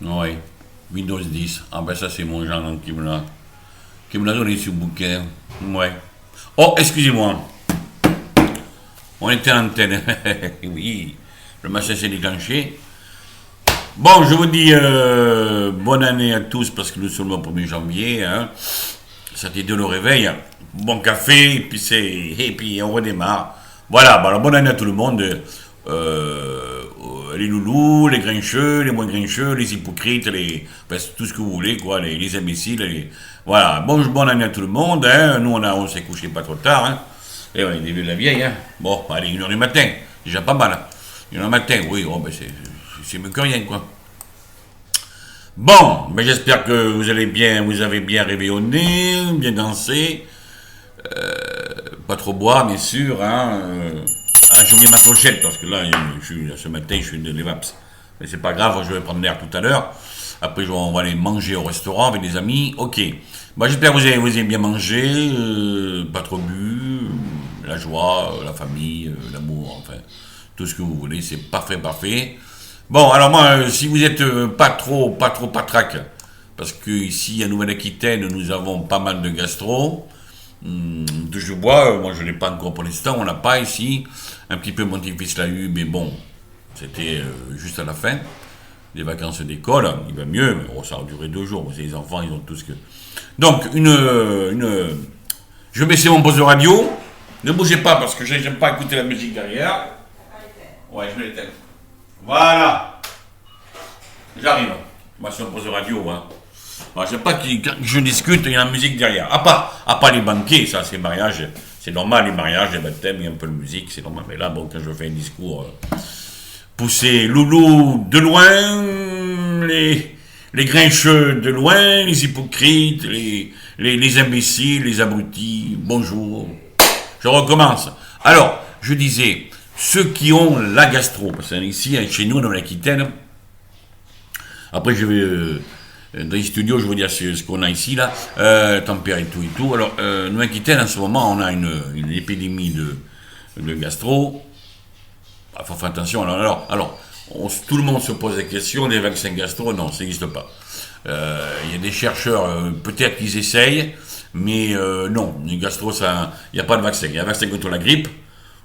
Oui, Windows 10. Ah ben ça c'est mon genre qui me l'a donné ce bouquin. Ouais. Oh, excusez-moi. On était en antenne. Oui, le machin s'est déclenché. Bon, je vous dis bonne année à tous parce que nous sommes le 1er janvier. Hein. Ça t'est de le réveil. Bon café, et puis on redémarre. Voilà, bah, alors bonne année à tout le monde. Les loulous, les grincheux, les moins grincheux, les hypocrites, enfin, tout ce que vous voulez, quoi, les imbéciles. Voilà, bonne année à tout le monde. Hein. Nous, on s'est couché pas trop tard. Hein. Et on est des vieux de la vieille. Hein. Bon, allez, 1h du matin. Déjà pas mal. Hein. 1h du matin, oui, oh, ben c'est mieux que rien, quoi. Bon, ben j'espère que vous avez bien réveillonné, bien dansé, pas trop boire, bien sûr, hein. J'ai oublié ma clochette, parce que là, ce matin, je suis de l'EVAPS. Mais c'est pas grave, je vais prendre l'air tout à l'heure. Après, on va aller manger au restaurant avec des amis. Ok. Bon, j'espère que vous avez bien mangé, pas trop bu, la joie, la famille, l'amour, enfin, tout ce que vous voulez, c'est parfait, parfait. Bon, alors moi, si vous êtes pas trop patraque, parce que ici, à Nouvelle-Aquitaine, nous avons pas mal de gastro, de je bois, moi je l'ai pas encore pour l'instant, on l'a pas ici. Un petit peu mon petit-fils l'a eu, mais bon, c'était juste à la fin des vacances d'école, il va mieux, mais oh, ça a duré 2 jours, vous savez, les enfants, ils ont tout ce que... Donc, je vais baisser mon poste de radio, ne bougez pas parce que j'aime pas écouter la musique derrière. Ouais, je vais l'éteindre. Voilà, j'arrive. Moi, sur mon poste de radio, hein. Alors, je sais pas quand je discute, il y a la musique derrière. À part les banquets, ça, c'est mariage. C'est normal, les mariages, les baptêmes, il y a un peu de musique, c'est normal. Mais là, bon, quand je fais un discours poussé, loulou de loin, les grincheux de loin, les hypocrites, les imbéciles, les abrutis, bonjour. Je recommence. Alors, je disais, ceux qui ont la gastro, parce que ici, chez nous, dans l'Aquitaine, après, je vais dans les studios, je veux dire ce qu'on a ici, là, tempère et tout. Alors, nous, Aquitaine, en ce moment, on a une épidémie de gastro. Il faut faire attention. Tout le monde se pose la question, les vaccins gastro, non, ça n'existe pas. Il y a des chercheurs, peut-être qu'ils essayent, mais non, les gastro, il n'y a pas de vaccin. Il y a un vaccin contre la grippe,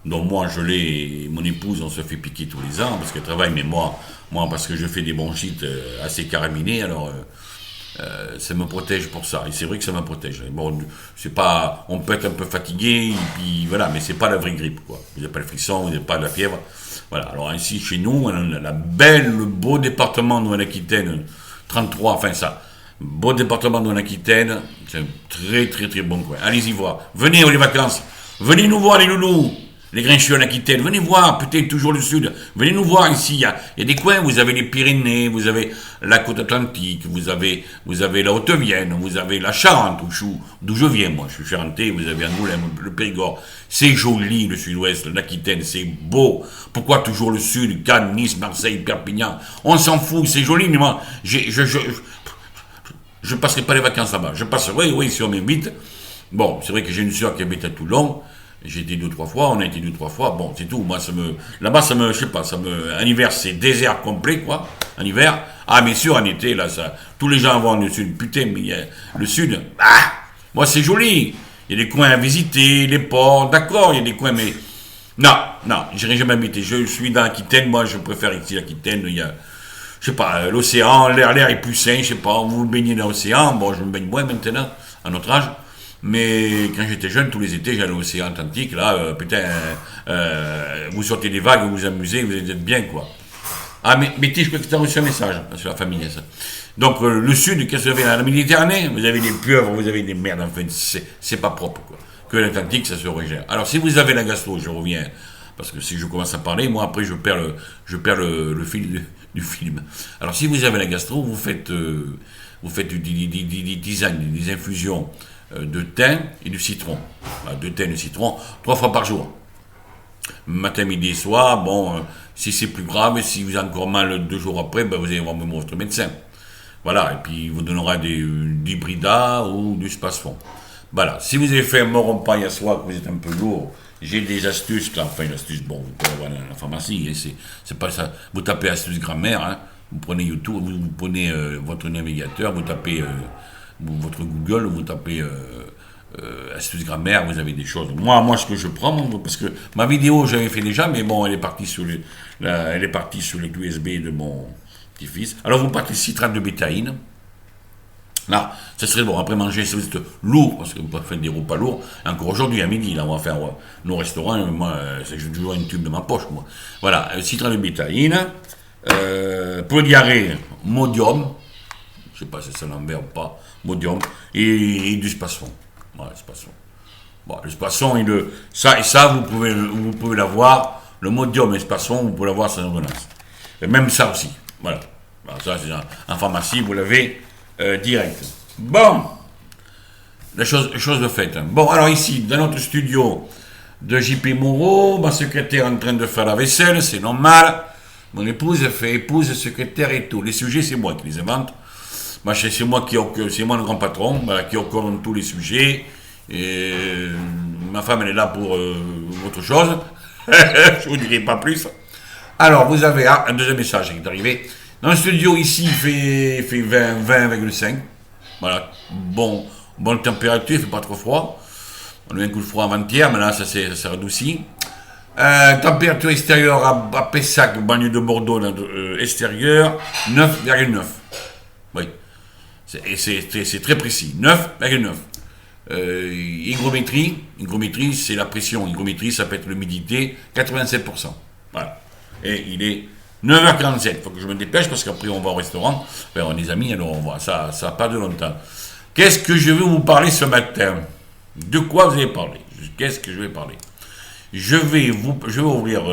donc moi, je l'ai, mon épouse, on se fait piquer tous les ans, parce qu'elle travaille, mais moi parce que je fais des bronchites assez caraminés, alors ça me protège pour ça. Et c'est vrai que ça me protège. Bon, c'est pas, on peut être un peu fatigué, et puis voilà, mais c'est pas la vraie grippe, quoi. Vous n'avez pas le frisson, vous n'avez pas de la fièvre. Voilà. Alors ici, chez nous, on a le beau département de Nouvelle-Aquitaine, 33, enfin ça. Beau département de Nouvelle-Aquitaine, c'est un très très très bon coin. Allez-y voir. Venez aux les vacances. Venez nous voir les loulous. Les grincheux en Aquitaine, venez voir, peut-être toujours le sud, venez nous voir ici, il y a des coins, vous avez les Pyrénées, vous avez la côte atlantique, vous avez la Haute-Vienne, vous avez la Charente, d'où je viens, moi, je suis charentais, vous avez Angoulême, le Périgord, c'est joli le sud-ouest, l'Aquitaine, c'est beau, pourquoi toujours le sud, Cannes, Nice, Marseille, Perpignan, on s'en fout, c'est joli, mais moi, je passerai pas les vacances là-bas, je passerai, oui, si on m'invite, bon, c'est vrai que j'ai une soeur qui habite à Toulon. J'ai été 2 ou 3 fois, on a été 2 ou 3 fois, bon, c'est tout. Moi, là-bas, je sais pas, en hiver, c'est désert complet, quoi, en hiver. Ah, mais sûr, en été, là, tous les gens vont le sud. Putain, mais le sud, moi, c'est joli. Il y a des coins à visiter, les ports, d'accord, il y a des coins, mais, non, j'irai jamais habiter. Je suis dans l'Aquitaine, moi, je préfère ici l'Aquitaine, il y a, je sais pas, l'océan, l'air est plus sain, je sais pas, vous vous baignez dans l'océan, bon, je me baigne moins maintenant, à notre âge. Mais quand j'étais jeune, tous les étés, j'allais à l'océan Atlantique. Là, putain, vous sortez des vagues, vous vous amusez, vous êtes bien, quoi. Ah, mais je crois que tu as reçu un message sur la famille, ça. Donc, le sud, qu'est-ce que vous avez dans la Méditerranée? Vous avez des pieuvres, vous avez des merdes, enfin, c'est pas propre, quoi. Que l'Atlantique, ça se régère. Alors, si vous avez la gastro, je reviens, parce que si je commence à parler, moi, après, je perds le fil du film. Alors, si vous avez la gastro, vous faites des tisanes, des infusions de thym et du citron. De thym et de citron, 3 fois par jour. Matin, midi et soir. Bon, si c'est plus grave, si vous avez encore mal 2 jours après, ben vous allez voir votre médecin. Voilà, et puis il vous donnera du Brida ou du Spasfon. Voilà, si vous avez fait un moron paille à soir, que vous êtes un peu lourd, j'ai des astuces, là, enfin une astuce, bon, vous pouvez avoir dans la pharmacie, hein, c'est pas ça. Vous tapez astuce grand-mère, hein, Vous prenez YouTube, vous prenez votre navigateur, vous tapez votre Google, vous tapez astuce grammaire, vous avez des choses. Moi, ce que je prends, parce que ma vidéo, j'avais fait déjà, mais bon, elle est partie sur les clés USB de mon petit-fils. Alors, vous partez citrat de bétaïne. Là, ça serait bon, après manger, si vous êtes lourd, parce que vous pouvez faire des repas lourds, encore aujourd'hui à midi, là, on va faire nos restaurants, moi, j'ai toujours une tube de ma poche, moi. Voilà, citrat de bétaïne, pour le diarrhée, modium, je sais pas si c'est l'envers ou pas, modium, et du spasson. Voilà, le spasson. Bon, le spasson, ça, vous pouvez l'avoir, le modium et le spasson, vous pouvez l'avoir sans ordonnance. Et même ça aussi, voilà. Alors, ça, c'est en pharmacie, vous l'avez direct. Bon, la chose de fait. Bon, alors ici, dans notre studio de JP Moreau, ma secrétaire est en train de faire la vaisselle, c'est normal. Mon épouse fait épouse, secrétaire et tout. Les sujets, c'est moi qui les invente. C'est moi le grand patron, voilà, qui coordonne tous les sujets. Et ma femme, elle est là pour autre chose. Je vous dirai pas plus. Alors, vous avez un deuxième message qui est arrivé. Dans le studio, ici, il fait 20,5. Voilà. Bonne température, il fait pas trop froid. On a eu un coup de froid avant-hier, mais là, ça s'est radouci. Température extérieure à Pessac, banlieue de Bordeaux, extérieur, 9,9. Oui. C'est très précis. 9,9. Hygrométrie, c'est la pression. Hygrométrie, ça peut être l'humidité, 87%. Voilà. Et il est 9h47. Il faut que je me dépêche parce qu'après on va au restaurant. Enfin, on est des amis, alors on va. Ça n'a pas de longtemps. Qu'est-ce que je vais vous parler ce matin? De quoi vous allez parler? Qu'est-ce que je vais parler? Je vais ouvrir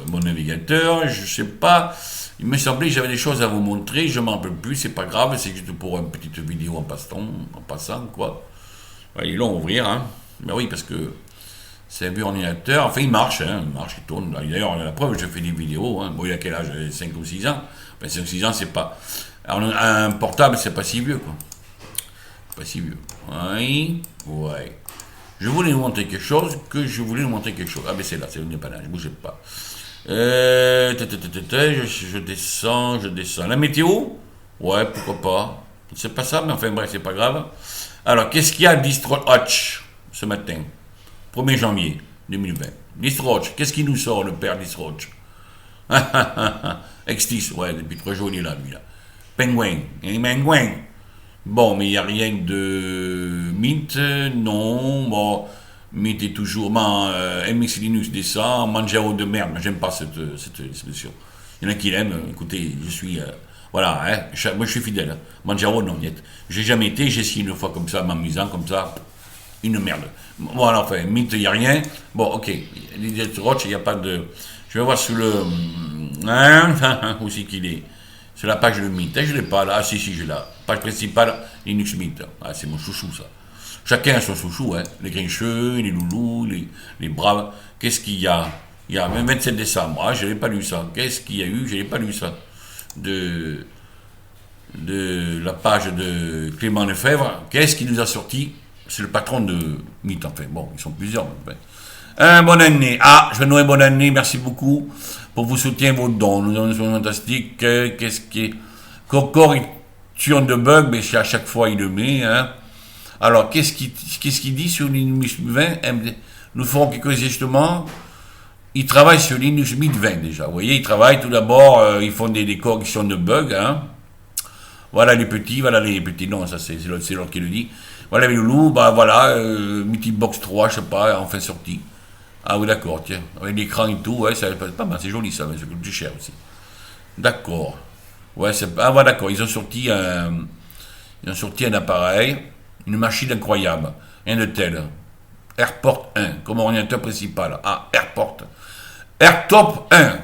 mon navigateur. Je ne sais pas. Il me semblait que j'avais des choses à vous montrer. Je ne m'en rappelle plus. C'est pas grave. C'est juste pour une petite vidéo en passant, quoi. Ils l'ont ouvrir, hein. Ben oui, parce que c'est un vieux ordinateur. Enfin, il marche, il tourne. D'ailleurs, la preuve, je fais des vidéos. Hein. Bon, il a quel âge? 5 ou 6 ans. Ben, 5 ou 6 ans, c'est pas. Alors, un portable, c'est pas si vieux, quoi. Pas si vieux. Oui, ouais. Je voulais vous montrer quelque chose. Ah, ben c'est là, c'est le dépannage. Bougez pas. Je descends. La météo? Ouais, pourquoi pas. C'est pas ça, mais enfin bref, c'est pas grave. Alors, qu'est-ce qu'il y a à DistroHatch ce matin? 1er janvier 2020. DistroHatch, qu'est-ce qui nous sort, le père DistroHatch? Extis, ouais, depuis 3 jours, il est là, lui, là. Penguin. Bon, mais il n'y a rien de Mint, non. Bon, Mint est toujours. MX Linux descend, Manjaro de merde. J'aime pas cette expression. Il y en a qui l'aiment. Écoutez, je suis. Voilà, hein, moi je suis fidèle. Manjaro, non, niet. J'ai jamais été, j'ai essayé une fois comme ça, m'amusant, comme ça. Une merde. Bon, alors, enfin, Mint, il n'y a rien. Bon, ok. Les Roach, il n'y a pas de. Je vais voir sur le. Où c'est qu'il est? Sur la page de Mint. Je ne l'ai pas là. Ah, si, je l'ai là. Page principale, Linux Mint. Ah, c'est mon chouchou, ça. Chacun a son chouchou, hein. Les grincheux, les loulous, les braves. Qu'est-ce qu'il y a? Il y a même 27 décembre. Ah, je n'ai pas lu ça. Qu'est-ce qu'il y a eu? Je n'ai pas lu ça. De la page de Clément Lefebvre. Qu'est-ce qui nous a sorti? C'est le patron de Mint, enfin. Bon, ils sont plusieurs. Enfin. Bonne année. Ah, je Noël, bonne année. Merci beaucoup pour vos soutiens, vos dons. Nous sommes fantastiques. Qu'est-ce qui est. Correction de bug, mais à chaque fois il le met. Hein. Alors, qu'est-ce qu'il dit sur Linux 20? Nous ferons quelques ajustements. Ils travaillent sur Linux Mint 20 déjà. Vous voyez, ils travaillent tout d'abord, ils font des corrections de bugs. Hein. Voilà les petits. Non, ça c'est l'autre qui le dit. Voilà les loulous, bah voilà, Multibox 3, je sais pas, enfin sorti. Ah oui, d'accord, tiens, avec l'écran et tout, ouais, c'est pas mal, c'est joli ça, mais c'est plus cher aussi. D'accord. Ouais, voilà, d'accord, ils ont sorti un appareil, une machine incroyable, rien de tel. AirPort 1, comme ordinateur principal. Ah, AirTop 1.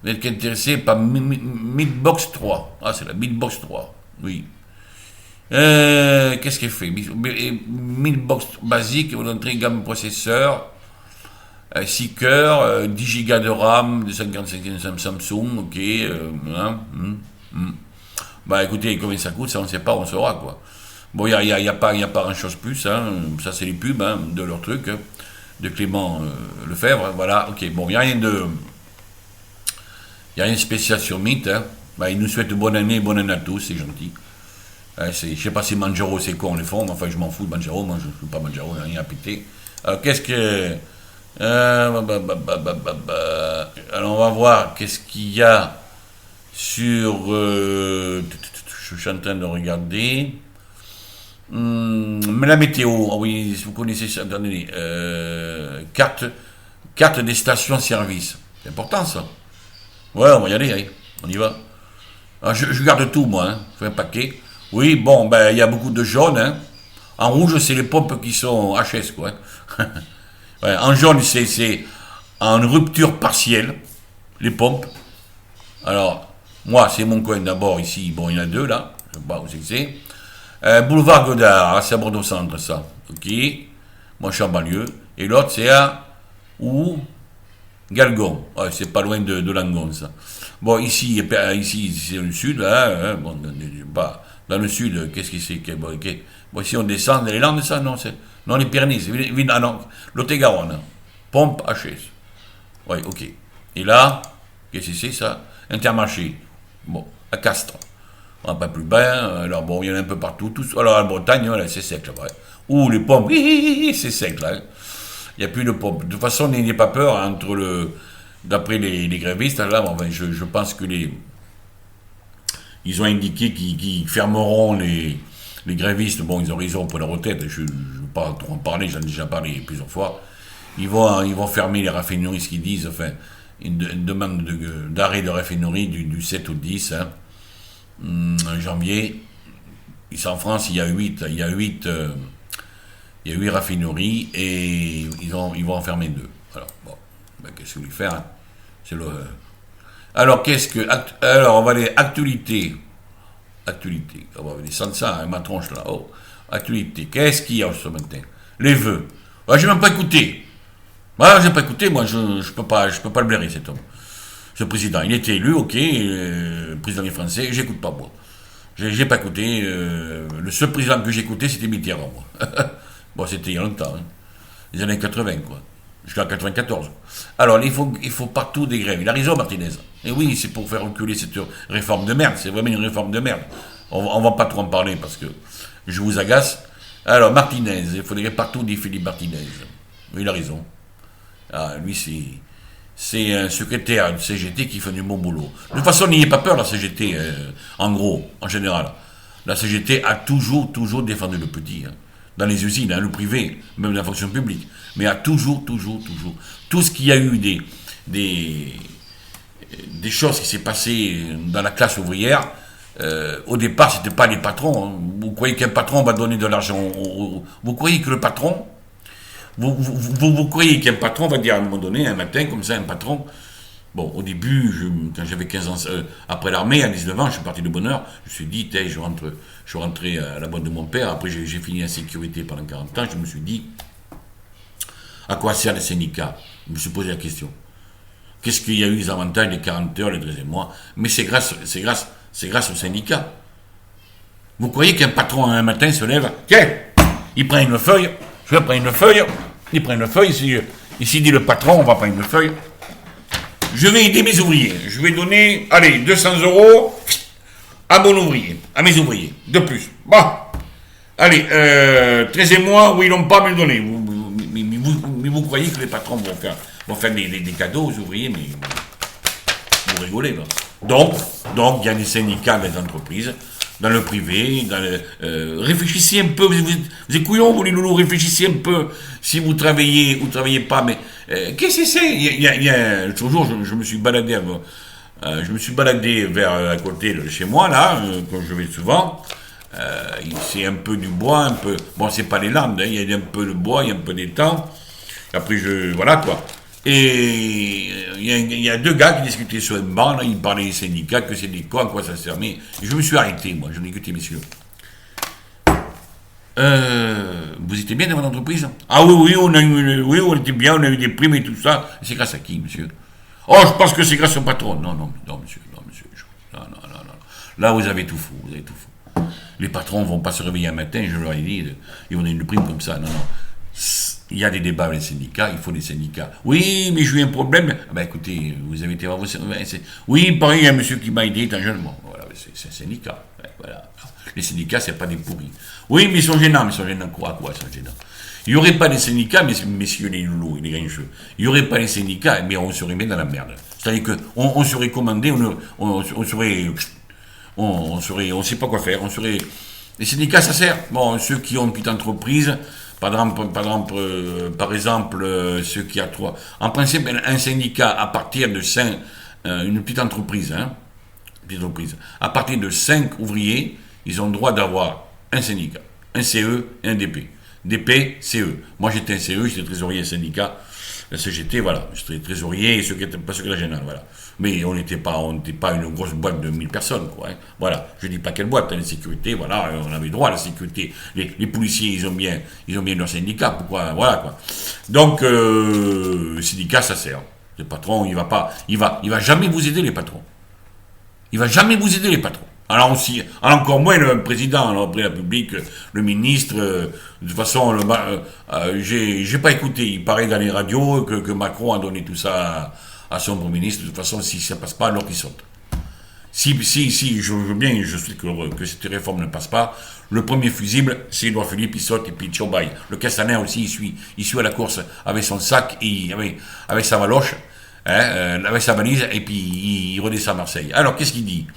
Vous êtes intéressé par Midbox 3. Ah, c'est la Midbox 3, oui. Qu'est-ce qu'elle fait? 1000 box basique, vous entrez gamme processeur, 6 cœurs, 10 Go de RAM, 255 Samsung, ok. Bah écoutez, combien ça coûte, ça on ne sait pas, on saura quoi. Bon, il n'y a pas grand chose plus, hein. Ça c'est les pubs hein, de leur truc, de Clément Lefebvre, voilà, ok. Bon, il n'y a rien de. Il n'y a rien de spécial sur Mythe. Hein. Bah, il nous souhaite bonne année à tous, c'est gentil. Je ne sais pas si Manjaro c'est quoi on les font, enfin je m'en fous de Manjaro, moi je ne suis pas Manjaro, il n'y a rien à péter. Alors qu'est-ce que. Alors on va voir qu'est-ce qu'il y a sur. Je suis en train de regarder. Mais la météo, oh oui, vous connaissez ça, attendez, carte des stations-service. C'est important ça. Ouais, on va y aller, allez, on y va. Alors, je garde tout moi, hein. Je fais un paquet. Oui, bon, ben il y a beaucoup de jaune, hein. En rouge, c'est les pompes qui sont HS, quoi. Hein. Ouais, en jaune, c'est en rupture partielle, les pompes. Alors, moi, c'est mon coin d'abord ici. Bon, il y en a deux là. Je sais pas où c'est que c'est. Boulevard Godard, c'est à Bordeaux-Centre, ça. Ok. Moi, je suis en banlieue. Et l'autre, c'est à où Galgon. Ouais, c'est pas loin de Langon, ça. Bon, ici c'est le sud, là. Hein, bon, dans le sud, qu'est-ce que c'est bon, bon, si on descend dans les Landes, ça, non, non, les Pyrénées, ah non, Lot-et-Garonne. Pompe HS. Ouais, ok. Et là, qu'est-ce que c'est, ça? Intermarché. Bon, à Castres. On va pas plus bas, alors bon, il y en a un peu partout. Alors en Bretagne, là, c'est sec là-bas. Ouh, les pompes, c'est sec là. Hein. Il n'y a plus de pompes. De toute façon, n'ayez pas peur entre d'après les grévistes, là, bon, ben, je pense que ils ont indiqué qu'ils fermeront les grévistes. Bon, ils ont raison pour la retraite. Je ne veux pas trop en parler, j'en ai déjà parlé plusieurs fois. Ils vont fermer les raffineries, ce qu'ils disent. Enfin, une demande d'arrêt de raffinerie du 7 au 10. Hein. Janvier, ici en France, il y a 8 raffineries et ils vont en fermer 2. Alors, bon, ben, qu'est-ce que vous voulez faire hein. C'est le. Alors, alors, on va aller actualité. On va descendre ça, hein, ma tronche là. Oh, actualité. Qu'est-ce qu'il y a ce matin? Les vœux. Ouais, j'ai même pas écouté. Moi, j'ai pas écouté. Moi, je peux pas le blairer cet homme. Ce président, il était élu, ok, président des Français, j'écoute pas moi. J'ai pas écouté, le seul président que j'ai écouté c'était Mitterrand, moi. Bon, c'était il y a longtemps, hein. Les années 80, quoi. Jusqu'en 94. Alors, il faut partout des grèves. Il a raison, Martinez. Et oui, c'est pour faire reculer cette réforme de merde. C'est vraiment une réforme de merde. On va pas trop en parler parce que je vous agace. Alors, Martinez, il faudrait partout des Philippe Martinez. Oui, il a raison. Ah, lui, c'est un secrétaire de CGT qui fait du bon boulot. De toute façon, n'ayez pas peur, la CGT, en gros, en général. La CGT a toujours défendu le petit. Hein. Dans les usines, hein, le privé, même la fonction publique. Mais a toujours. Tout ce qu'il y a eu des choses qui s'est passées dans la classe ouvrière, au départ, c'était pas les patrons. Hein. Vous croyez qu'un patron va donner de l'argent vous croyez que le patron vous croyez qu'un patron va dire à un moment donné, un matin, comme ça, un patron. Bon, au début, quand j'avais 15 ans, après l'armée, à 19 ans, je suis parti de bonne heure. Je me suis dit, je suis rentré à la boîte de mon père. Après, j'ai fini en sécurité pendant 40 ans. Je me suis dit, à quoi sert les syndicats? Je me suis posé la question. Qu'est-ce qu'il y a eu les avantages, les 40 heures, les 13e mois? Mais c'est grâce aux syndicats. Vous croyez qu'un patron, un matin, se lève, tiens, il prend une feuille. Je vais prendre une feuille, il prend une feuille, ici dit le patron, on va prendre une feuille. Je vais aider mes ouvriers, je vais donner, allez, 200 € à mes ouvriers, de plus. Bon, allez, 13e mois, où ils n'ont pas me le donné. Mais vous croyez que les patrons vont faire des cadeaux aux ouvriers, mais vous rigolez, là. Donc, il y a des syndicats des entreprises, dans le privé, réfléchissez un peu, vous êtes couillons, vous les loulous, réfléchissez un peu, si vous travaillez ou travaillez pas, mais qu'est-ce que c'est? L'autre jour, je me suis baladé vers à côté de chez moi, là, quand je vais souvent, c'est un peu du bois, un peu, bon, c'est pas les Landes, hein, il y a un peu de bois, il y a un peu d'étang, après voilà quoi. Et il y a 2 gars qui discutaient sur un banc, là, ils parlaient des syndicats, que c'est des cons, à quoi ça sert. Mais je me suis arrêté, moi, j'en ai écouté, messieurs. Vous étiez bien dans votre entreprise? Ah oui, on était bien, on a eu des primes et tout ça. C'est grâce à qui, monsieur? Oh, je pense que c'est grâce au patron. Non, monsieur. Non. Là, vous avez tout faux, Les patrons vont pas se réveiller un matin, je leur ai dit, ils vont donner une prime comme ça. Non. il y a des débats avec les syndicats, il faut des syndicats. Oui, mais j'ai eu un problème. Ah ben écoutez, vous avez été voir vos syndicats. Oui, pareil, il y a un monsieur qui m'a aidé, un jeune. Bon, voilà, c'est un syndicat. Ouais, voilà. Les syndicats, c'est pas des pourris. Oui, mais ils sont gênants, quoi, ils sont gênants. Il n'y aurait pas de syndicats, messieurs les loulous et les grincheux. Il n'y aurait pas de syndicats, mais on serait mis dans la merde. C'est-à-dire qu'on serait commandé, on serait, on sait pas quoi faire, les syndicats, ça sert. Bon, ceux qui ont une petite entreprise, par exemple, ceux qui ont trois. En principe, un syndicat à partir de 5, une petite entreprise, à partir de 5 ouvriers, ils ont le droit d'avoir un syndicat, un CE et un DP. DP, CE. Moi, j'étais un CE, j'étais trésorier syndicat. La CGT, voilà, j'étais trésorier et pas secrétaire général, voilà. Mais on n'était pas une grosse boîte de 1000 personnes, quoi. Hein. Voilà, je dis pas quelle boîte, la sécurité, voilà, on avait droit à la sécurité. Les policiers, ils ont bien leur syndicat, pourquoi, voilà, quoi. Donc, le syndicat, ça sert. Le patron, il va jamais vous aider, les patrons. Il va jamais vous aider, les patrons. Alors encore moins le président, alors après la République, le ministre, de toute façon, j'ai pas écouté, il paraît dans les radios que Macron a donné tout ça à son premier ministre, de toute façon, si ça passe pas, alors qu'il saute. Si, je veux bien, je sais que cette réforme ne passe pas, le premier fusible, c'est Édouard Philippe, il saute et puis Tchombaï. Le Castaner aussi, il suit à la course avec son sac, avec sa valoche, avec sa valise, et puis il redescend à Marseille. Alors, qu'est-ce qu'il dit?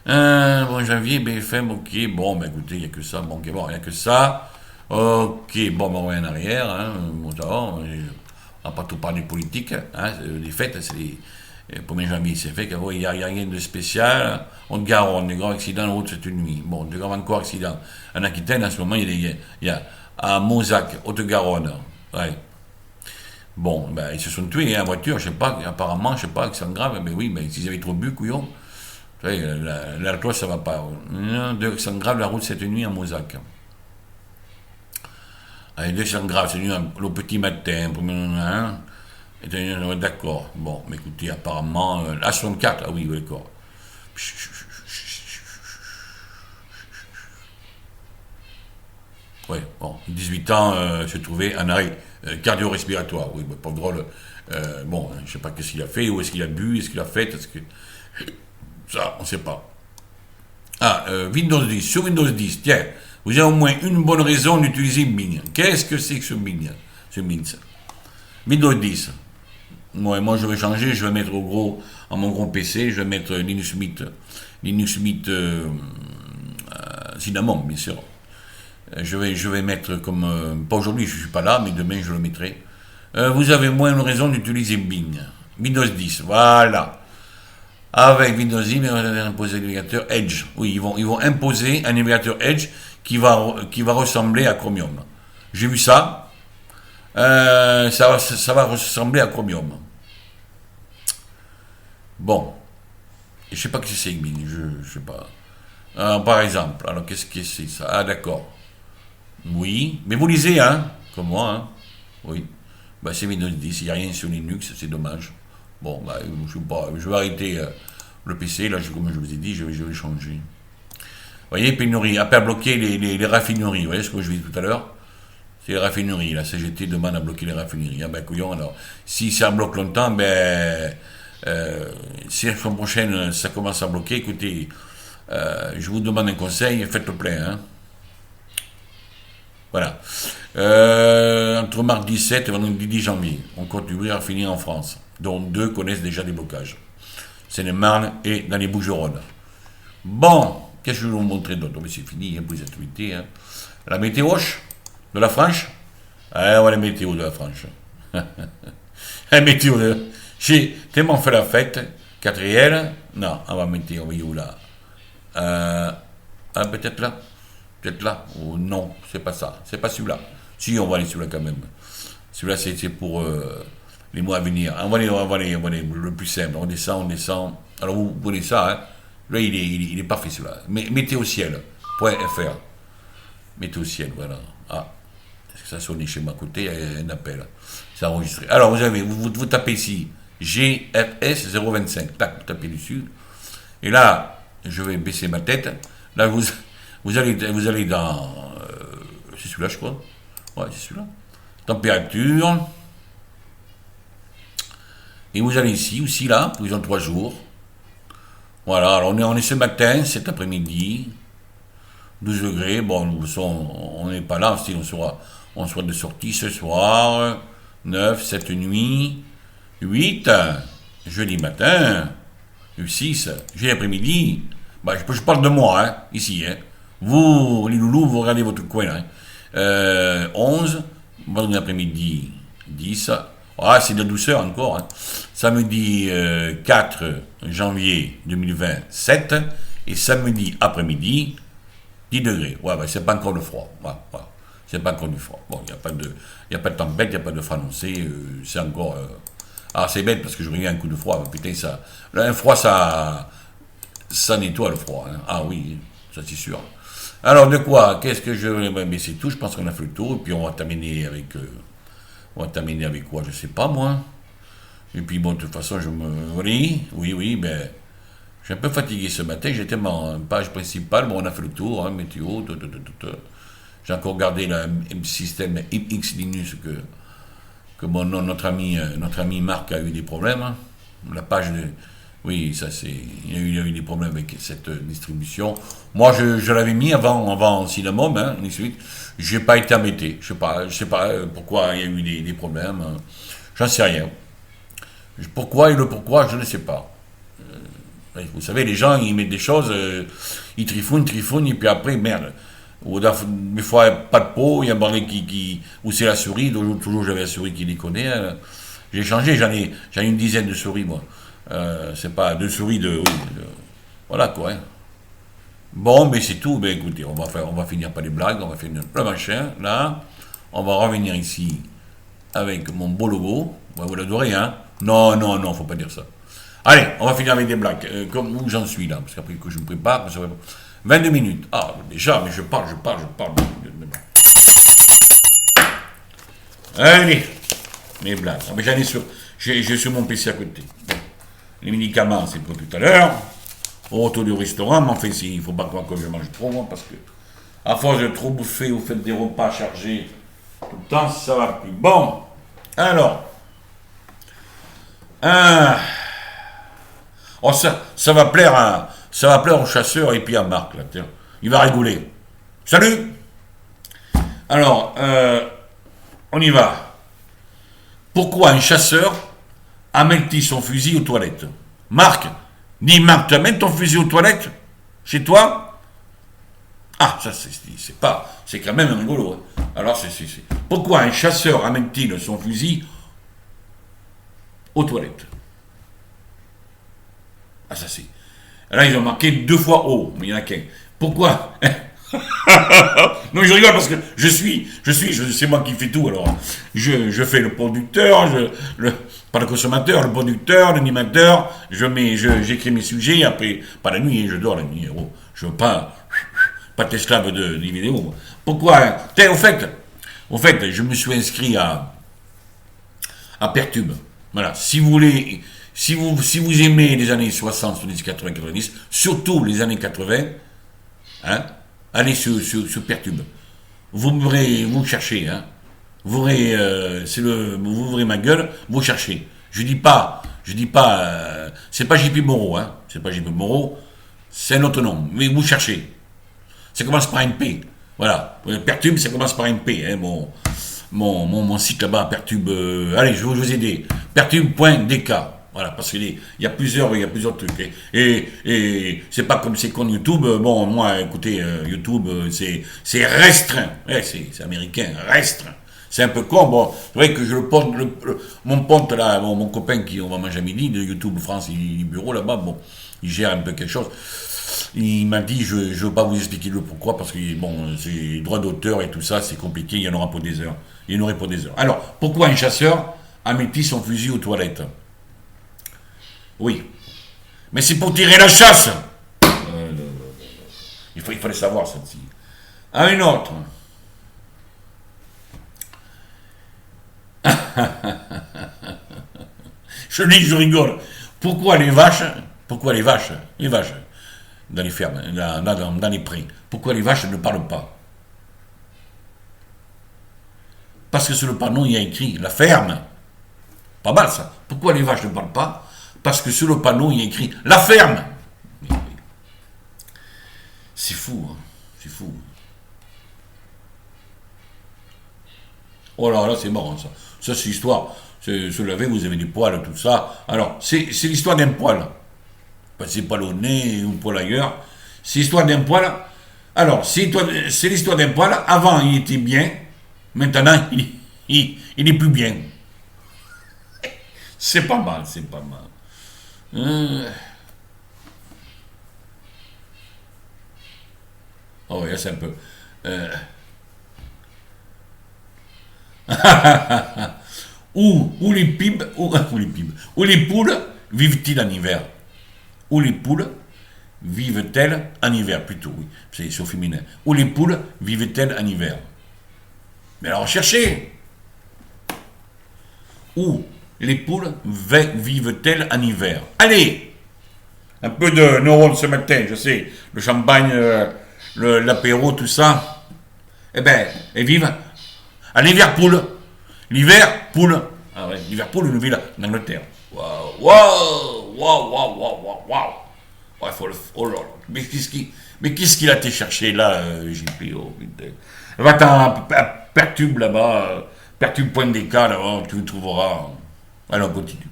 Bon, janvier, BFM, ok, bon, ben écoutez, il n'y a que ça, bon, ok, bon, il n'y a que ça, ok, bon, ben on revient en arrière, bon, on va pas tout parler politique, les fêtes, c'est les 1er janvier, c'est fait qu'il n'y a rien de spécial, on te Garonne, des grands accidents, la route cette nuit, bon, de grands encore accidents, en Aquitaine, en ce moment, il y a à Mozac, Haute-Garonne, ouais. Bon, ben, ils se sont tués, en voiture, je sais pas, apparemment, je sais pas, que c'est grave, mais oui, mais s'ils avaient trop bu, couillon. L'alcool, ça va pas. C'est grave la route cette nuit à Mozac. Avec 200 graves cette nuit au petit matin. D'accord. Bon, mais écoutez, apparemment. H64, ah oui, d'accord. Ouais, bon, 18 ans, se trouvait en arrêt cardio-respiratoire. Oui, pas drôle. Bon, je sais pas qu'est-ce qu'il a fait, où est-ce qu'il a bu, est-ce qu'il a fait, est-ce que. Ça, on ne sait pas. Windows 10. Sur Windows 10, tiens, vous avez au moins une bonne raison d'utiliser Mint. Qu'est-ce que c'est que ce Mint? Windows 10. Moi, je vais changer, je vais mettre à mon gros PC, je vais mettre Linux Mint. Cinnamon, bien sûr. Je vais mettre comme. Pas aujourd'hui, je ne suis pas là, mais demain, je le mettrai. Vous avez moins une raison d'utiliser Bing. Windows 10, voilà. Avec Windows 10, ils vont imposer un navigateur Edge. Oui, ils vont imposer un navigateur Edge qui va ressembler à Chromium. J'ai vu ça. Ça va ressembler à Chromium. Bon. Je sais pas ce que c'est, Bing. Je sais pas. Par exemple. Alors, qu'est-ce que c'est ça? Ah, d'accord. Oui. Mais vous lisez, comme moi, Oui. Bah, c'est Windows 10. Il n'y a rien sur Linux. C'est dommage. Bon, bah, je vais arrêter le PC, là, comme je vous ai dit, je vais changer. Vous voyez, pénurie, après à bloquer les raffineries, vous voyez ce que je vous ai dit tout à l'heure? C'est les raffineries, la CGT demande à bloquer les raffineries. Ah ben couillon, alors, si ça bloque longtemps, si la semaine prochaine ça commence à bloquer, écoutez, je vous demande un conseil, faites le plein, Voilà. Entre mars 17 et vendredi 10 janvier, on compte ouvrir à finir en France, dont 2 connaissent déjà des blocages. Seine-et-Marne et dans les Bouches-du-Rhône. Bon, qu'est-ce que je vais vous montrer d'autre? Mais c'est fini pour les activités. La météo de la Franche. On va la météo de la Franche. La météo de... J'ai tellement fait la fête, quatrième. Non, on va mettre, on va y où là? Peut-être là. Peut-être là. Oh, non, c'est pas ça. C'est pas celui-là. Si, on va aller celui-là quand même. Celui-là, c'est pour les mois à venir. On va aller le plus simple. On descend. Alors, vous prenez ça, Là, il est parfait celui-là. Mettez au ciel.fr. Mettez au ciel, voilà. Ça sonne chez moi à côté, il y a un appel. C'est enregistré. Alors, vous tapez ici GFS 025. Tac, vous tapez dessus. Et là, je vais baisser ma tête. Là, vous allez dans. C'est celui-là, je crois. Ouais, c'est celui-là. température. Et vous allez ici, aussi là, prison 3 jours. Voilà, alors on est ce matin, cet après-midi, 12 degrés, bon, on n'est pas là, si on sera de sortie ce soir, 9, cette nuit, 8, jeudi matin, 6, jeudi après-midi, bah, je parle de moi, hein, ici, hein. Vous, les loulous, vous regardez votre coin, hein. 11, vendredi après-midi, 10, ah, c'est de la douceur encore, hein. Samedi 4 janvier 2020, 7, et samedi après-midi, 10 degrés. Ouais, bah, c'est pas encore le froid. Ouais, ouais. C'est pas encore du froid. Bon, il n'y a pas de tempête, il n'y a pas de froid annoncé. C'est encore. Ah, c'est bête parce que je reviens un coup de froid. Putain, ça. Là, un froid, ça nettoie le froid. Hein. Ah oui, ça c'est sûr. Alors, de quoi? Qu'est-ce que je. Mais c'est tout. Je pense qu'on a fait le tour. Et puis, on va terminer avec. On va terminer avec quoi? Je sais pas, moi. Et puis, bon, de toute façon, oui, ben. Je suis un peu fatigué ce matin, j'étais en page principale, bon on a fait le tour, hein, météo, j'ai encore gardé le système X Linux que notre ami Marc a eu des problèmes. Hein. La page de... Oui, ça c'est... Il y a eu des problèmes avec cette distribution. Moi je l'avais mis avant Cinnamon, hein, j'ai pas été embêté. Je sais pas pourquoi il y a eu des problèmes. Hein. J'en sais rien. Pourquoi et le pourquoi, je ne sais pas. Vous savez, les gens, ils mettent des choses, ils trifounent, et puis après, merde. Des fois, pas de peau, il y a un bandit où c'est la souris, toujours j'avais la souris qui déconnait. J'ai changé, j'en ai une dizaine de souris, moi. C'est pas deux souris voilà quoi. Hein. Bon, mais c'est tout. Ben écoutez, on va finir par les blagues, on va finir le machin, là. On va revenir ici avec mon beau logo. Vous l'adorez, hein? Non, faut pas dire ça. Allez, on va finir avec des blagues, comme où j'en suis là, parce qu'après que je me prépare, 22 minutes. Ah, déjà, mais je parle. Allez, mes blagues. Ah, mais j'ai sur mon PC à côté. Les médicaments, c'est pour tout à l'heure. Au retour du restaurant, mais enfin, il ne faut pas croire que je mange trop, moi, parce que, à force de trop bouffer, vous faites des repas chargés tout le temps, ça va plus. Bon, alors, oh, ça va plaire au chasseur et puis à Marc, là, tiens. Il va rigoler. Salut! Alors, on y va. Pourquoi un chasseur amène-t-il son fusil aux toilettes? Marc, dis Marc, tu amènes ton fusil aux toilettes? Chez toi? Ah, ça, c'est quand même rigolo. Hein. Alors, pourquoi un chasseur amène-t-il son fusil aux toilettes? Ah, ça c'est. Là, ils ont marqué 2 fois haut, mais il n'y en a qu'un. Pourquoi? Non, je rigole parce que c'est moi qui fais tout. Alors, je fais le producteur, pas le consommateur, le producteur, l'animateur. J'écris mes sujets. Après, pas la nuit, je dors la nuit. Oh, je veux pas être esclave des vidéos. Pourquoi? Au fait, je me suis inscrit à Pertube. Voilà. Si vous voulez. Si vous aimez les années 60, 70, 80, 90, surtout les années 80, hein, allez sur Pertube. Vous cherchez, hein. Vous ouvrez ma gueule, vous cherchez. Je dis pas, c'est pas JP Moreau, hein. C'est pas JP Moreau, c'est un autre nom. Mais vous cherchez. Ça commence par un P. Voilà. Pertube, ça commence par un P, hein, mon site là-bas, Pertube. Allez, je vais vous aider. Pertube.dk. Voilà, parce qu'il y a plusieurs trucs. Et c'est pas comme c'est qu'on YouTube. Bon, moi, écoutez, YouTube, c'est restreint. Ouais, c'est américain, restreint. C'est un peu con. Bon, c'est vrai que mon pote là, mon copain on va manger à midi de YouTube France, il est bureau là-bas. Bon, il gère un peu quelque chose. Il m'a dit, je veux pas vous expliquer le pourquoi, parce que bon, c'est droit d'auteur et tout ça, c'est compliqué. Il y en aura pour des heures. Il y en aurait pour des heures. Alors, pourquoi un chasseur amène-t-il son fusil aux toilettes? Oui. Mais c'est pour tirer la chasse. Il fallait savoir celle-ci. Ah, une autre. Je dis, je rigole. Pourquoi les vaches, dans les fermes, dans les prés, pourquoi les vaches ne parlent pas? Parce que sur le panneau, il y a écrit la ferme. Pas mal ça. Pourquoi les vaches ne parlent pas? Parce que sur le panneau, il y a écrit la ferme. C'est fou, hein. C'est fou. Oh là là, c'est marrant ça. Ça, c'est l'histoire. Se lever, vous avez des poils, tout ça. Alors, c'est l'histoire d'un poil. C'est pas au nez ou poil ailleurs. C'est l'histoire d'un poil. Alors, c'est l'histoire d'un poil. Avant, il était bien. Maintenant, il est plus bien. C'est pas mal, c'est pas mal. Oh oui, c'est un peu. Où les pibes, où les poules vivent-ils en hiver? Où les poules vivent-elles en hiver? Plutôt, oui, c'est au féminin. Où les poules vivent-elles en hiver? Mais alors, cherchez. Où les poules vivent-elles en hiver? Allez! Un peu de neurones ce matin, je sais. Le champagne, l'apéro, tout ça. Eh ben, elles vivent à Liverpool. L'hiver, poule. Ah ouais, Liverpool, une ville en Angleterre. Waouh, waouh, waouh, waouh, waouh, waouh. Ouais, oh là là. Mais qu'est-ce qu'il a été chercher là, JP? Oh, putain. Va-t'en, perturbe là-bas, perturbe point d'écart là-bas, tu le trouveras. Allez, on continue.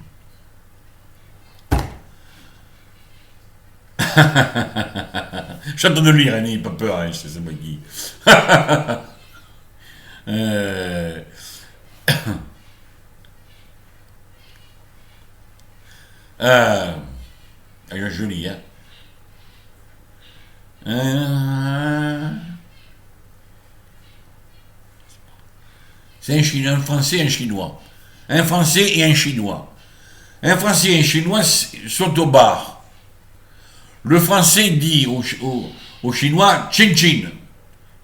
Chante de lire, hein, pas peur, hein, c'est moi qui. Joli, hein. C'est un Français et un Chinois. Un Français et un Chinois. Un Français et un Chinois sont au bar. Le Français dit au Chinois Chin Chin.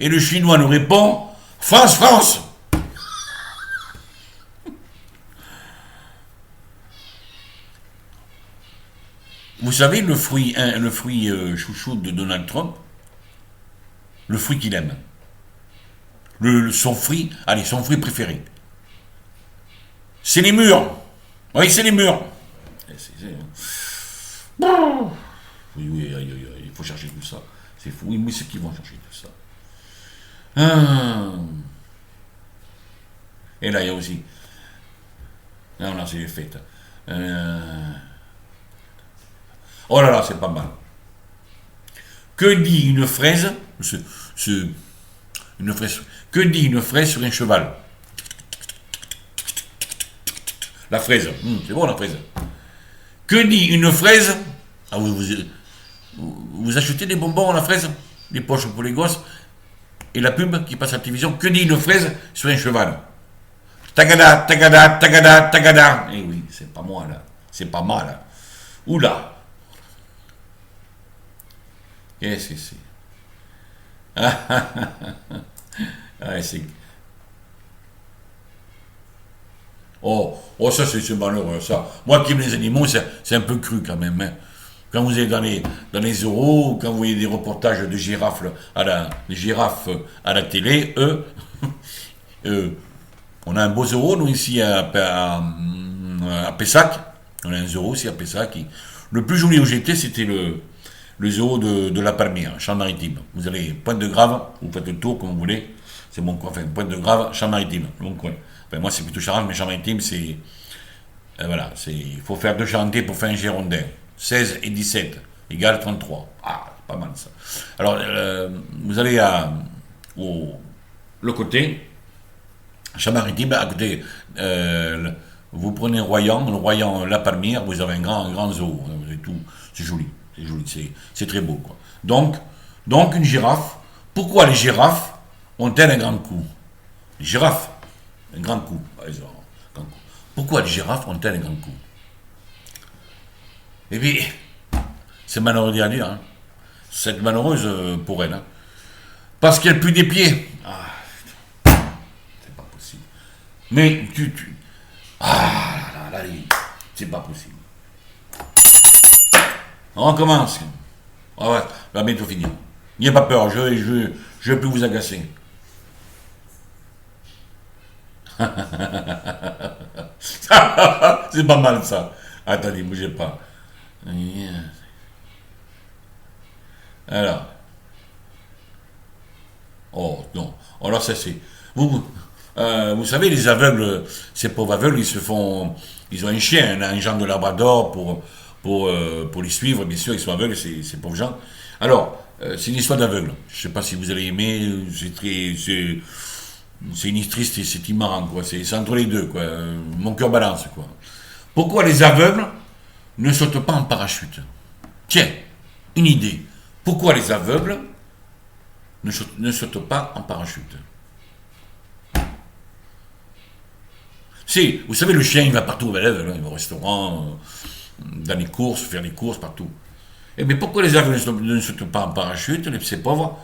Et le Chinois nous répond France, France. Vous savez le fruit chouchou de Donald Trump? Le fruit qu'il aime. Son fruit préféré. C'est les murs. Oui, c'est les murs. Oui, il faut chercher tout ça. C'est fou. Oui, mais c'est qui vont chercher tout ça. Et là, il y a aussi. Non, c'est les fêtes. Oh là là, c'est pas mal. Que dit une fraise Que dit une fraise sur un cheval? La fraise. C'est bon, la fraise. Que dit une fraise? Ah, vous achetez des bonbons à la fraise? Des poches pour les gosses? Et la pub qui passe à la télévision? Que dit une fraise sur un cheval? Tagada, tagada, tagada, tagada. Eh oui, c'est pas moi, là. C'est pas mal, là. Oula. Qu'est-ce que c'est? Ah, c'est... Oh, ça c'est malheureux, ça. Moi qui aime les animaux, c'est un peu cru quand même. Hein. Quand vous êtes dans les zoos, quand vous voyez des reportages de girafes à la télé, on a un beau zoo, nous, ici à Pessac. On a un zoo aussi à Pessac. Le plus joli où j'étais, c'était le zoo de la Palmière, Champ-Maritime. Vous allez Pointe de Grave, vous faites le tour comme vous voulez. C'est mon coin, enfin, Pointe de Grave, Champ-Maritime, mon coin. Enfin, moi, c'est plutôt Charente, mais Champ-Maritime, c'est... voilà, il faut faire 2 Charentais pour faire un Girondin. 16 et 17 égale 33. Ah, c'est pas mal ça. Alors, vous allez le côté, Champ-Maritime, à côté, vous prenez Royan, La Palmière, vous avez un grand zoo. Vous avez tout, c'est joli, c'est très beau, quoi. Donc, une girafe, pourquoi les girafes ont-elles un grand cou? Les girafes, un grand cou, par exemple. Pourquoi les girafes ont-elles un grand cou? Eh bien, c'est malheureux à dire, hein. C'est malheureuse pour elle, hein. Parce qu'elle pue des pieds. Ah, c'est pas possible. Mais ah là, c'est pas possible. On recommence. Ah ouais, va bientôt finir. N'ayez pas peur, je vais plus vous agacer. C'est pas mal ça. Attendez, bougez pas. Alors. Oh, non. Alors ça c'est... Vous savez, les aveugles, ces pauvres aveugles, ils ont un chien, un genre de labrador pour les suivre, bien sûr, ils sont aveugles, ces pauvres gens. Alors, c'est une histoire d'aveugle. Je ne sais pas si vous allez aimer, c'est une histoire triste et c'est marrant, quoi. C'est entre les deux, quoi. Mon cœur balance, quoi. Pourquoi les aveugles ne sautent pas en parachute? Tiens, une idée. Pourquoi les aveugles ne sautent pas en parachute? Si, vous savez, le chien, il va partout, il va au restaurant, dans les courses, faire les courses, partout. Eh bien, pourquoi les aveugles ne sautent pas en parachute, ces pauvres?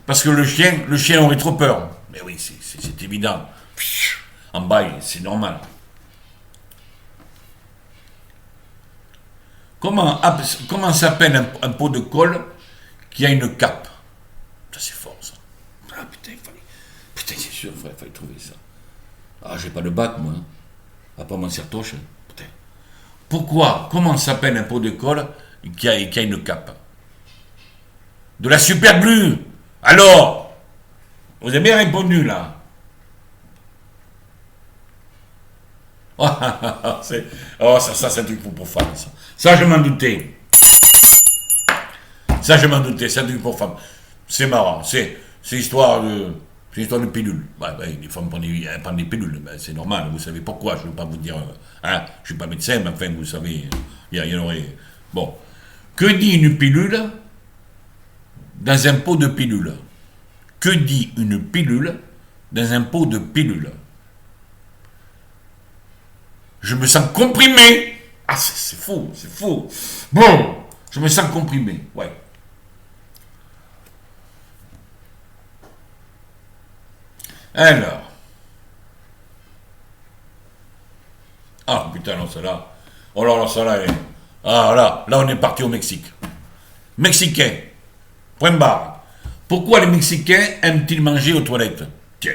Parce que le chien aurait trop peur. Mais oui, c'est évident. En bas, c'est normal. Comment s'appelle un pot de colle qui a une cape? Ça, c'est fort, ça. Ah, putain, putain, c'est sûr, il fallait trouver ça. Ah, j'ai pas de bac, moi. À part mon sertoche. Putain. Comment s'appelle un pot de colle qui a une cape? De la super glue. Alors, vous avez bien répondu, là. Oh, ça c'est un truc pour femmes, ça. Ça, je m'en doutais. Ça, je m'en doutais, c'est un truc pour femmes. C'est marrant, c'est histoire de... C'est une histoire de pilule. Les femmes prennent des pilules, c'est normal, vous savez pourquoi, je ne veux pas vous dire... Hein, je ne suis pas médecin, mais enfin, vous savez, il y en aurait... Bon. Que dit une pilule dans un pot de pilule? Que dit une pilule dans un pot de pilule? Je me sens comprimé. Ah, c'est faux, c'est faux. Bon, je me sens comprimé, ouais. Alors. Ah, putain, non, celle-là. Oh là, celle-là, là, on est parti au Mexique. Mexicain. Point barre. Pourquoi les Mexicains aiment-ils manger aux toilettes? Tiens.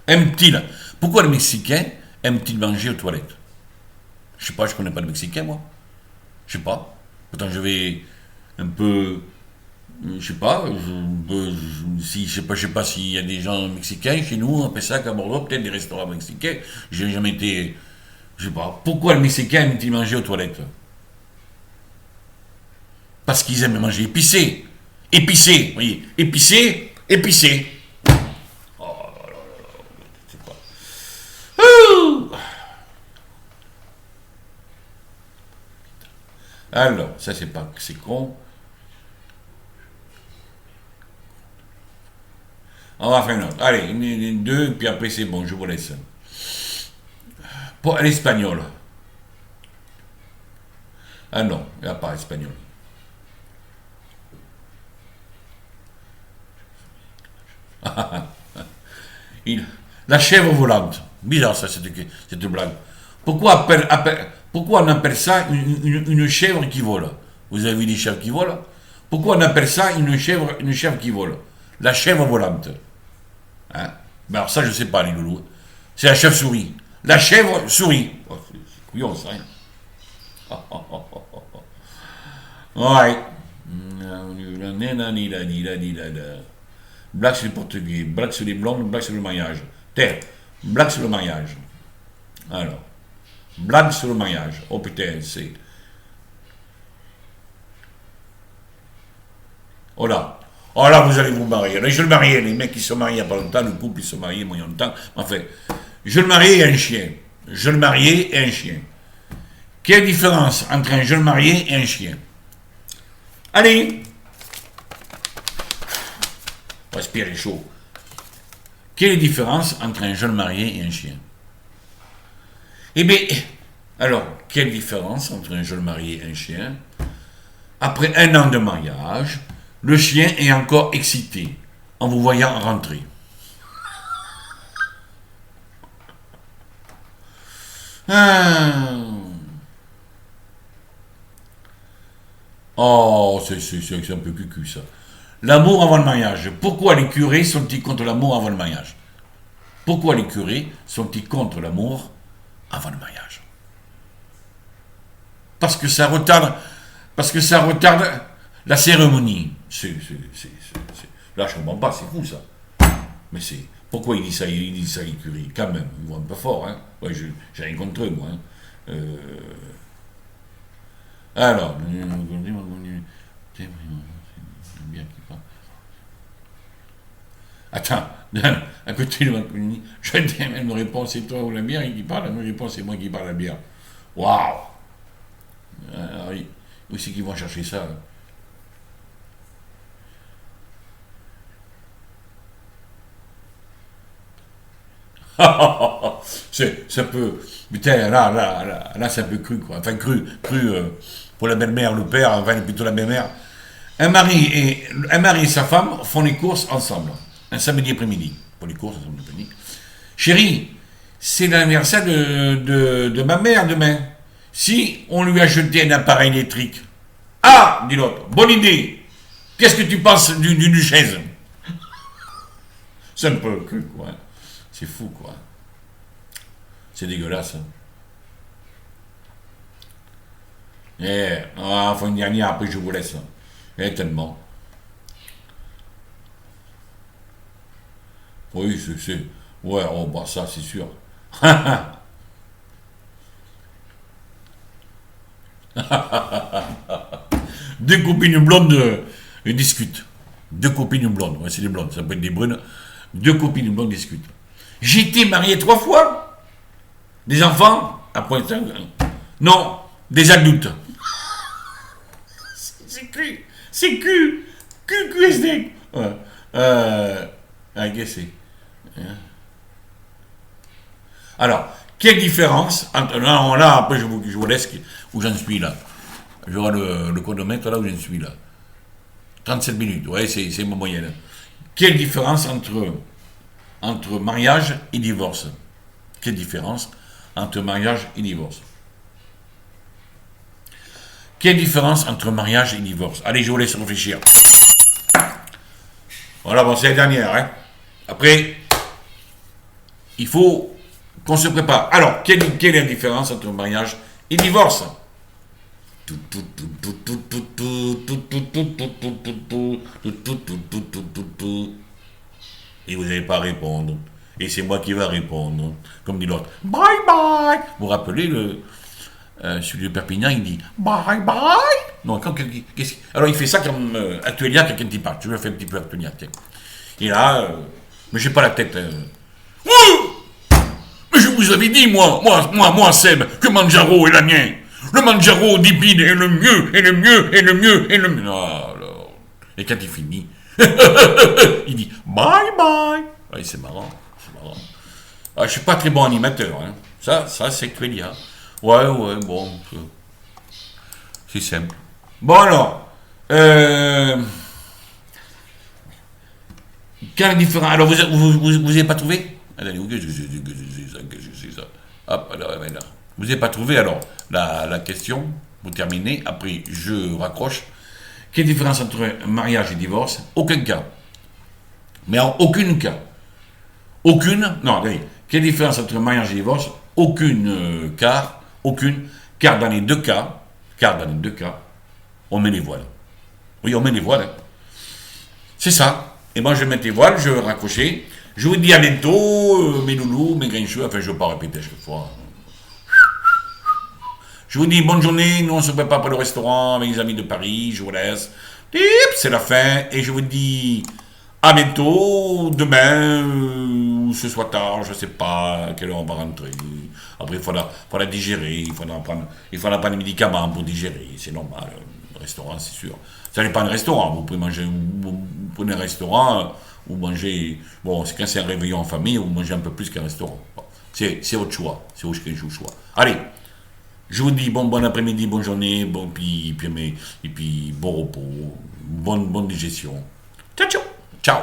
Aiment-ils? Pourquoi les Mexicains aiment-ils manger aux toilettes? Je sais pas, je connais pas le Mexicain, moi. Je sais pas. Pourtant, je vais un peu... Je sais pas, je sais pas s'il y a des gens mexicains chez nous, à Pessac, à Bordeaux, peut-être des restaurants mexicains. J'ai jamais été... Je sais pas. Pourquoi les Mexicains aiment-ils manger aux toilettes? Parce qu'ils aiment manger épicé. Épicé, vous voyez. Épicé, épicé. Oh là là là, je sais pas. Alors, ça c'est con. On va faire une autre. Allez, une, deux, puis après c'est bon, je vous laisse. Pour l'espagnol. Ah non, il n'y a pas espagnol. La chèvre volante. Bizarre ça, cette blague. Pourquoi on appelle ça une chèvre qui vole? Vous avez vu des chèvres qui volent? Pourquoi on appelle ça une chèvre qui vole? La chèvre volante. Hein? Ben alors ça, je sais pas, les loulous. C'est la chèvre-souris. La chèvre-souris. Oh, c'est couillon, ça, hein? Ouais. Blague sur les portugais, blague sur les blondes, blague sur le mariage. Terre, blague sur le mariage. Alors, blague sur le mariage. Oh putain, c'est... Oh là, vous allez vous marier. Là, je le mariais, les mecs qui se marient il n'y a pas longtemps, le couple, ils se marient il y a longtemps. Enfin, je le mariais et un chien. Je le mariais et un chien. Quelle différence entre un jeune marié et un chien? Allez! Respirer chaud. Quelle est la différence entre un jeune marié et un chien? Eh bien, alors, quelle différence entre un jeune marié et un chien? Après 1 an de mariage, le chien est encore excité en vous voyant rentrer. Oh, c'est un peu cucu, ça. L'amour avant le mariage. Pourquoi les curés sont-ils contre l'amour avant le mariage? Pourquoi les curés sont-ils contre l'amour avant le mariage? Parce que ça retarde la cérémonie. Là, je ne comprends pas, c'est fou ça. Mais c'est. Pourquoi il dit ça, les curés? Quand même, ils vont un peu fort, hein. Ouais, j'ai rien contre eux, moi. Hein. Alors. Attends, à côté de ma commune, je me réponds, c'est toi ou la bière qui parle, me réponds, c'est moi qui parle la bière. Waouh! Oui, où c'est qu'ils vont chercher ça? Ça peut. Putain, là, c'est un peu cru, quoi. Enfin, cru, pour la belle-mère, le père, enfin, plutôt la belle-mère. Un mari et sa femme font les courses ensemble, un samedi après-midi. Pour les courses, un samedi après-midi. Chérie, c'est l'anniversaire de ma mère demain. Si on lui achetait un appareil électrique. Ah, dit l'autre, bonne idée. Qu'est-ce que tu penses d'une chaise? C'est un peu cru, quoi. C'est fou, quoi. C'est dégueulasse. Hein. Enfin, une dernière, après je vous laisse. Tellement. Oui, c'est. Ouais, oh, bah ça, c'est sûr. Deux copines blondes discutent. Deux copines blondes. Ouais, c'est des blondes, ça peut être des brunes. Deux copines blondes discutent. J'étais marié 3 fois. Des enfants? Après, non, des adultes. C'est cul. C'est cul. QSD. Ouais. Qu'est-ce que c'est? Alors, quelle différence entre. Là, après, je vous laisse où j'en suis là. J'aurai le chronomètre là où j'en suis là. 37 minutes, ouais, c'est ma moyenne. Quelle différence entre mariage et divorce? Quelle différence entre mariage et divorce? Quelle différence entre mariage et divorce? Allez, je vous laisse réfléchir. Voilà, bon, c'est la dernière. Hein. Après, il faut qu'on se prépare. Alors, quelle est la différence entre mariage et divorce? Et vous n'allez pas répondre. Et c'est moi qui vais répondre. Comme dit l'autre. Bye bye. Vous vous rappelez celui de Perpignan, il dit bye bye. Non, alors il fait ça comme Actuelia, quelqu'un qui parle. Je vais faire un petit peu Actuelia. Et là, mais j'ai pas la tête. Mais je vous avais dit, moi, Seb, que Manjaro est la mienne. Le Manjaro d'Ipine est le mieux, et le mieux, et le mieux, et le mieux. Alors, et quand il finit, il dit bye bye. Ouais, c'est marrant. Ah, je suis pas très bon animateur. Hein. Ça c'est Actuelia. Ouais, bon. C'est simple. Bon alors. Quel différent. Alors vous n'avez pas trouvé? Attendez, c'est ça. Hop, alors, là. Vous n'avez pas trouvé alors la question, vous terminez, après je raccroche. Quelle différence entre mariage et divorce? Aucun cas. Mais en aucun cas. Non, allez. Quelle différence entre mariage et divorce? Aucune, car dans les deux cas, on met les voiles. Oui, on met les voiles. Hein. C'est ça. Et moi, je vais mettre les voiles, je vais raccrocher. Je vous dis à bientôt, mes loulous, mes grincheux. Enfin, je ne vais pas répéter à chaque fois. Je vous dis bonne journée. Nous, on se prépare pour le restaurant avec les amis de Paris. Je vous laisse. C'est la fin. Et je vous dis à bientôt. Demain, ou ce soit tard, je ne sais pas à quelle heure on va rentrer. Après, il faudra digérer. Il faudra prendre des médicaments pour digérer. C'est normal. Le restaurant, c'est sûr. Ça n'est pas un restaurant. Vous pouvez manger. Vous prenez un restaurant. Vous mangez. Bon, c'est quand c'est un réveillon en famille, vous mangez un peu plus qu'un restaurant. Bon, c'est votre choix. C'est votre choix. Allez. Je vous dis bon après-midi, bonne journée, et puis bon repos, bonne digestion. Ciao.